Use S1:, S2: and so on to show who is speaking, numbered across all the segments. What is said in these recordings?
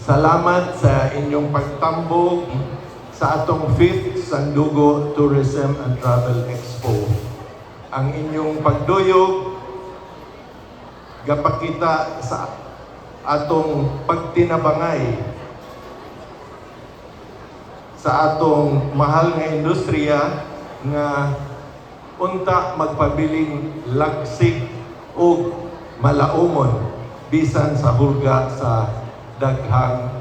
S1: Salamat sa inyong pagtambok sa atong 5th Sandugo Tourism and Travel Expo. Ang inyong pagduyog gapakita sa atong pagtinabangay sa atong mahal nga industriya nga unta magpabiling lagsik o malaumon bisan sa hulga sa daghang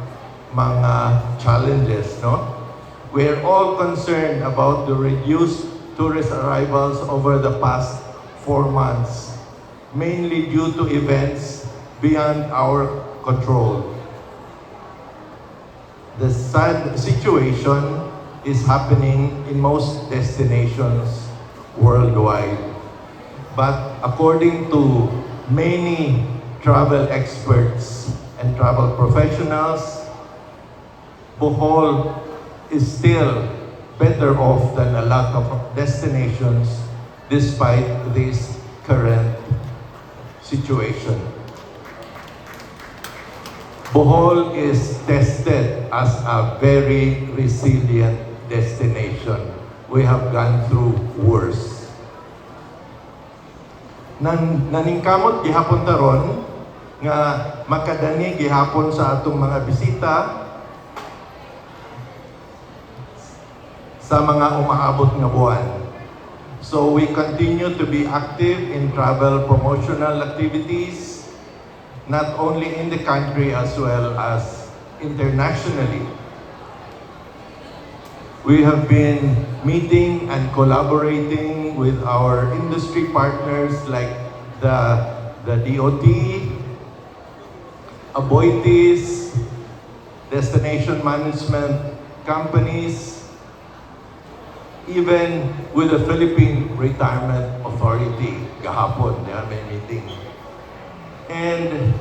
S1: mga challenges, no? We're all concerned about the reduced tourist arrivals over the past 4 months, mainly due to events beyond our control. The sad situation is happening in most destinations worldwide. But according to many travel experts and travel professionals, Bohol is still better off than a lot of destinations despite this current situation. Bohol is tested as a very resilient destination. We have gone through worse. Naningkamot gihapon taron nga makadani gihapon sa atong mga bisita sa mga umaabot nga buwan. So we continue to be active in travel promotional activities, not only in the country as well as internationally. We have been meeting and collaborating with our industry partners like the DOT, Aboitiz, destination management companies, even with the Philippine Retirement Authority. Gahapon, may meeting. And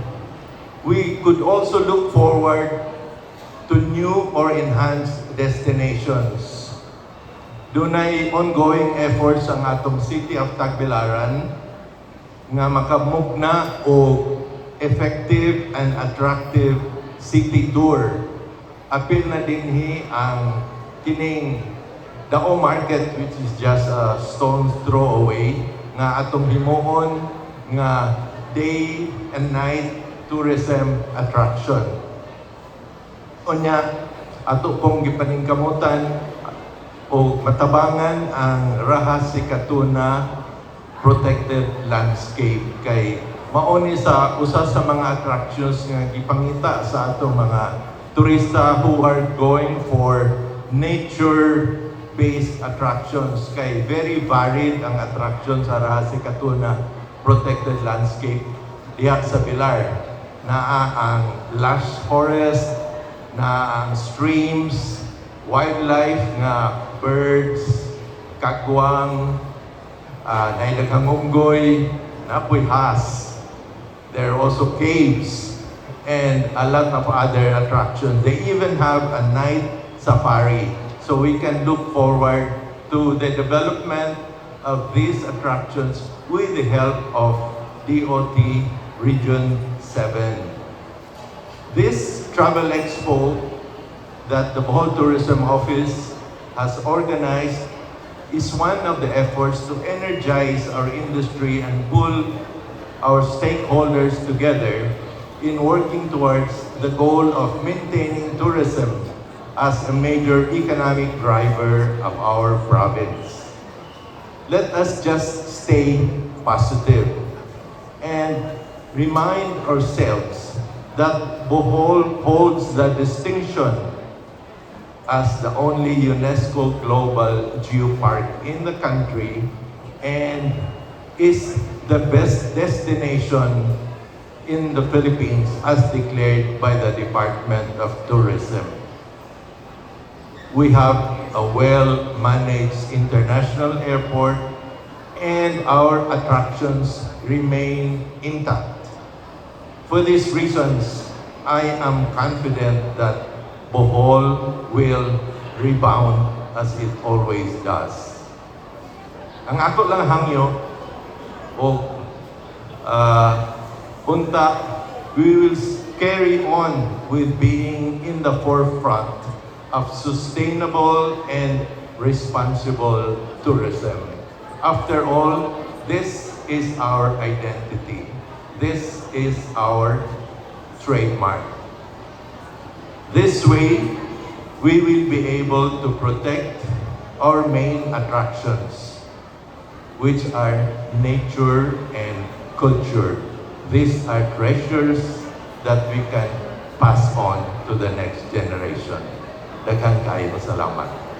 S1: we could also look forward to new or enhanced destinations. Dunay ongoing efforts ang atong City of Tagbilaran nga makamugna o effective and attractive city tour. Apil na dinhi ang kining Dao Market, which is just a stone's throw away, nga atong himuon nga day and night tourism attraction. Unya, ato pong gipaningkamutan o matabangan ang Rajah Sikatuna Protected Landscape kay mauni sa usa sa mga attractions nga gipangita sa atong mga turista who are going for nature-based attractions kay very varied ang attraction sa Rajah Sikatuna Protected Landscape diha sa Pilar. Naa ang lush forest, naa ang streams, wildlife nga birds, kagwang, naidaghang unggoy, napoy has. There are also caves and a lot of other attractions. They even have a night safari. So we can look forward to the development of these attractions with the help of DOT Region 7. This travel expo that the Bohol Tourism Office has organized is one of the efforts to energize our industry and pull our stakeholders together in working towards the goal of maintaining tourism as a major economic driver of our province. Let us just stay positive and remind ourselves that Bohol holds the distinction as the only UNESCO Global Geopark in the country and is the best destination in the Philippines as declared by the Department of Tourism. We have a well-managed international airport and our attractions remain intact. For these reasons, I am confident that Bohol will rebound as it always does. Ang ako lang hangyo o punta, we will carry on with being in the forefront of sustainable and responsible tourism. After all, this is our identity. This is our trademark. This way, we will be able to protect our main attractions, which are nature and culture. These are treasures that we can pass on to the next generation. Daghang kaayo salamat.